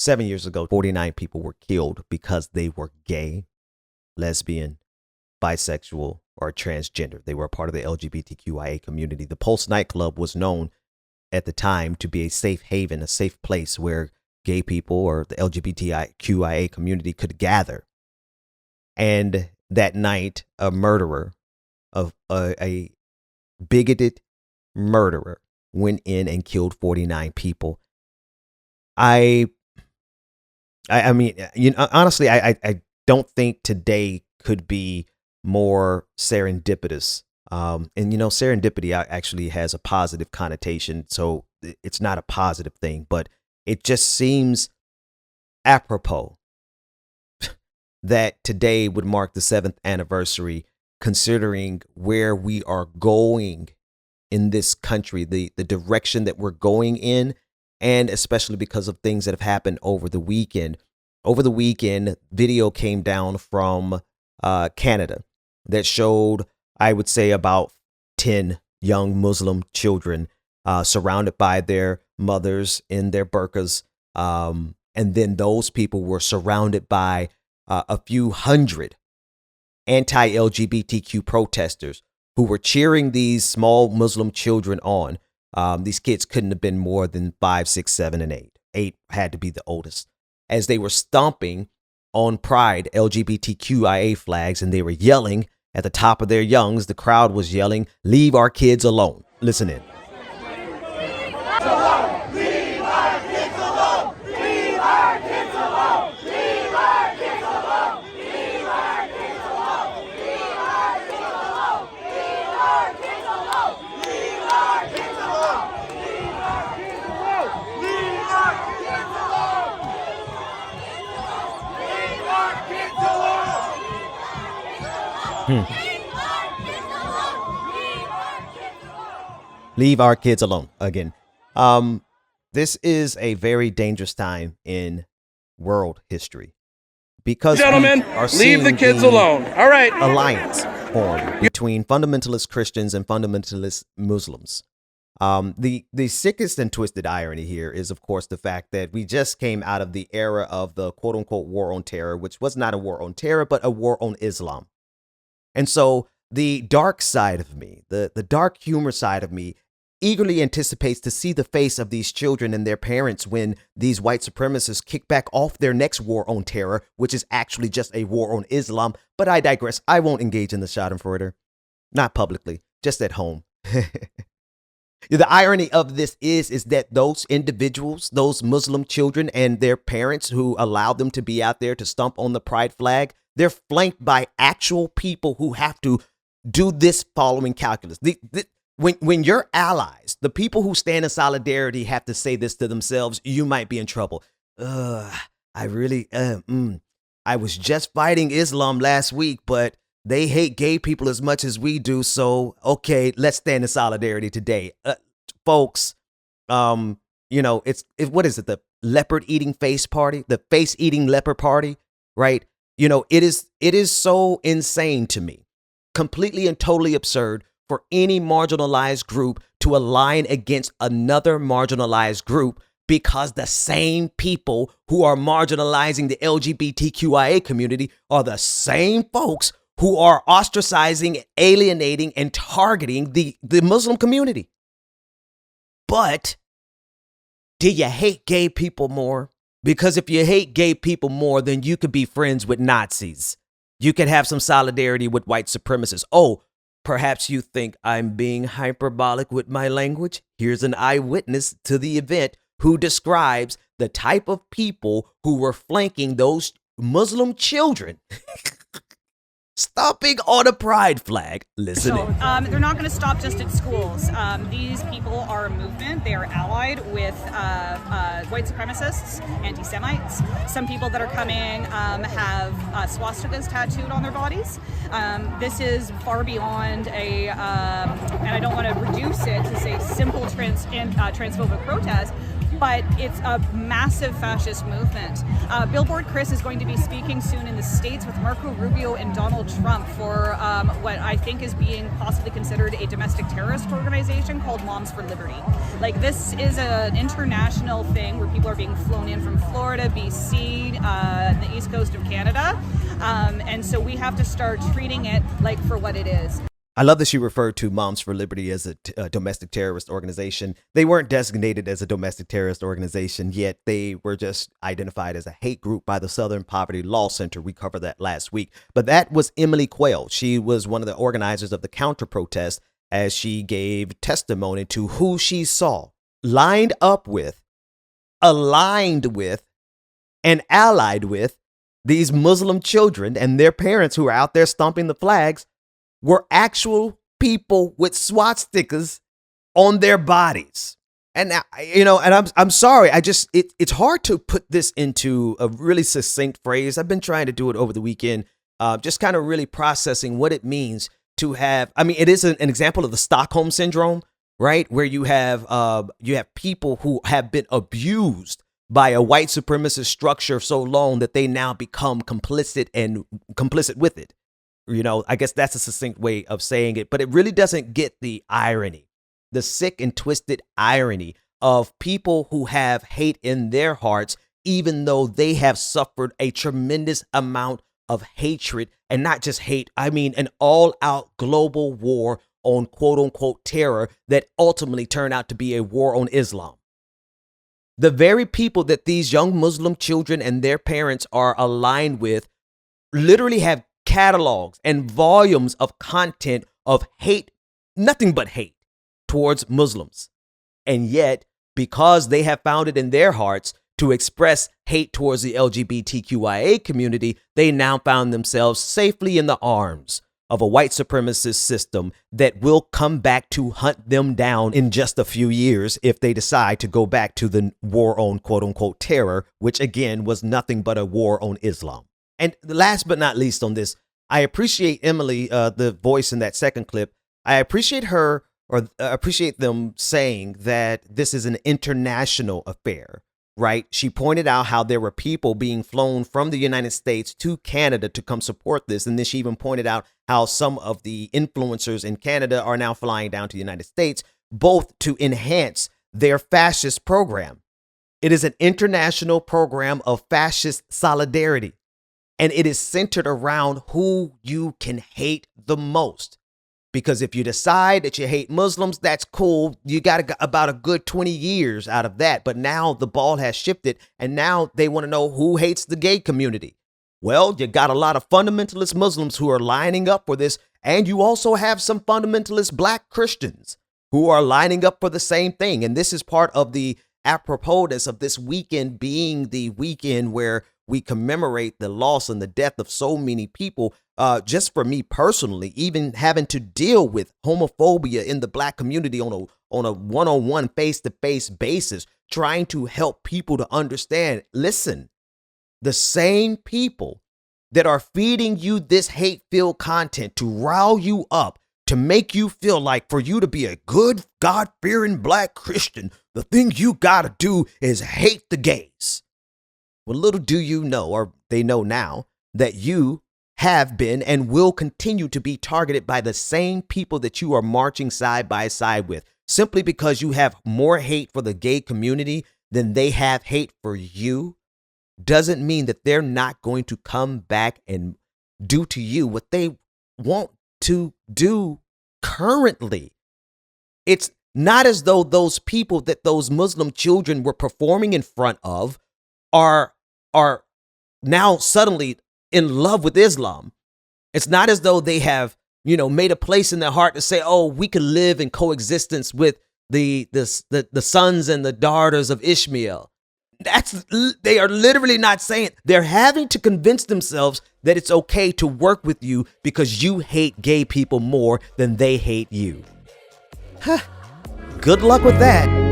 7 years ago, 49 people were killed because they were gay, lesbian, bisexual, or transgender. They were a part of the LGBTQIA community. The Pulse nightclub was known at the time to be a safe haven, a safe place where gay people or the LGBTQIA community could gather. And that night, a murderer, a bigoted murderer, went in and killed 49 people. I mean, honestly, I don't think today could be more serendipitous. And serendipity actually has a positive connotation, so it's not a positive thing, but it just seems apropos that today would mark the 7th anniversary, considering where we are going in this country, the direction that we're going in, and especially because of things that have happened over the weekend. Over the weekend, video came down from Canada that showed, I would say, about 10 young Muslim children surrounded by their mothers in their burqas. And then those people were surrounded by a few hundred anti-LGBTQ protesters who were cheering these small Muslim children on. These kids couldn't have been more than 5, 6, 7, and 8. 8 had to be the oldest. As they were stomping on Pride LGBTQIA flags, and they were yelling at the top of their lungs, the crowd was yelling, "Leave our kids alone." Listen in. Leave our kids alone again. This is a very dangerous time in world history because gentlemen, leave the kids alone. All right. Alliance formed between fundamentalist Christians and fundamentalist Muslims. The sickest and twisted irony here is, of course, the fact that we just came out of the era of the quote unquote war on terror, which was not a war on terror, but a war on Islam. And so the dark side of me, the dark humor side of me, eagerly anticipates to see the face of these children and their parents when these white supremacists kick back off their next war on terror, which is actually just a war on Islam. But I digress. I won't engage in the schadenfreude. Not publicly, just at home. The irony of this is that those individuals, those Muslim children and their parents who allowed them to be out there to stomp on the pride flag, they're flanked by actual people who have to do this following calculus. When your allies, the people who stand in solidarity, have to say this to themselves, you might be in trouble. I was just fighting Islam last week, but they hate gay people as much as we do. So, okay, let's stand in solidarity today. Folks, what is it? The leopard eating face party, the face eating leopard party, right? It is so insane to me, completely and totally absurd for any marginalized group to align against another marginalized group because the same people who are marginalizing the LGBTQIA community are the same folks who are ostracizing, alienating, and targeting the Muslim community. But do you hate gay people more? Because if you hate gay people more, then you could be friends with Nazis. You could have some solidarity with white supremacists. Oh, perhaps you think I'm being hyperbolic with my language? Here's an eyewitness to the event who describes the type of people who were flanking those Muslim children stomping on a pride flag. Listen in. They're not going to stop just at schools. These people are a movement. They are allied with white supremacists, anti-Semites. Some people that are coming have swastikas tattooed on their bodies. This is far beyond and I don't want to reduce it to say simple transphobic protest. but it's a massive fascist movement. Billboard Chris is going to be speaking soon in the States with Marco Rubio and Donald Trump for what I think is being possibly considered a domestic terrorist organization called Moms for Liberty. Like, this is an international thing where people are being flown in from Florida, BC, the east coast of Canada, and so we have to start treating it like for what it is. I love that she referred to Moms for Liberty as a domestic terrorist organization. They weren't designated as a domestic terrorist organization, yet they were just identified as a hate group by the Southern Poverty Law Center. We covered that last week. But that was Emily Quayle. She was one of the organizers of the counter protest as she gave testimony to who she saw lined up with, aligned with, and allied with these Muslim children and their parents who are out there stomping the flags were actual people with swastikas on their bodies. And now, and I'm sorry, it's hard to put this into a really succinct phrase. I've been trying to do it over the weekend, just kind of really processing what it means to have, it is an example of the Stockholm syndrome, right? Where you have people who have been abused by a white supremacist structure so long that they now become complicit with it. I guess that's a succinct way of saying it, but it really doesn't get the irony, the sick and twisted irony of people who have hate in their hearts, even though they have suffered a tremendous amount of hatred, and not just hate. An all out global war on quote unquote terror that ultimately turned out to be a war on Islam. The very people that these young Muslim children and their parents are aligned with literally have catalogs and volumes of content of hate, nothing but hate towards Muslims. And yet, because they have found it in their hearts to express hate towards the LGBTQIA community, they now found themselves safely in the arms of a white supremacist system that will come back to hunt them down in just a few years if they decide to go back to the war on quote unquote terror, which again was nothing but a war on Islam. And last but not least on this, I appreciate Emily, the voice in that second clip. I appreciate her, or appreciate them saying that this is an international affair, right? She pointed out how there were people being flown from the United States to Canada to come support this. And then she even pointed out how some of the influencers in Canada are now flying down to the United States, both to enhance their fascist program. It is an international program of fascist solidarity. And it is centered around who you can hate the most. Because if you decide that you hate Muslims, that's cool. You got about a good 20 years out of that. But now the ball has shifted, and now they want to know who hates the gay community. Well, you got a lot of fundamentalist Muslims who are lining up for this. And you also have some fundamentalist black Christians who are lining up for the same thing. And this is part of the aproposness of this weekend being the weekend where we commemorate the loss and the death of so many people. Just for me personally, even having to deal with homophobia in the black community on a one-on-one, face-to-face basis, trying to help people to understand, listen, the same people that are feeding you this hate-filled content to rile you up, to make you feel like for you to be a good, God-fearing black Christian, the thing you gotta do is hate the gays. Well, little do you know, or they know now, that you have been and will continue to be targeted by the same people that you are marching side by side with. Simply because you have more hate for the gay community than they have hate for you doesn't mean that they're not going to come back and do to you what they want to do currently. It's not as though those people that those Muslim children were performing in front of are now suddenly in love with Islam. It's not as though they have, made a place in their heart to say, oh, we can live in coexistence with the sons and the daughters of Ishmael. They are literally not saying it. They're having to convince themselves that it's okay to work with you because you hate gay people more than they hate you. Good luck with that.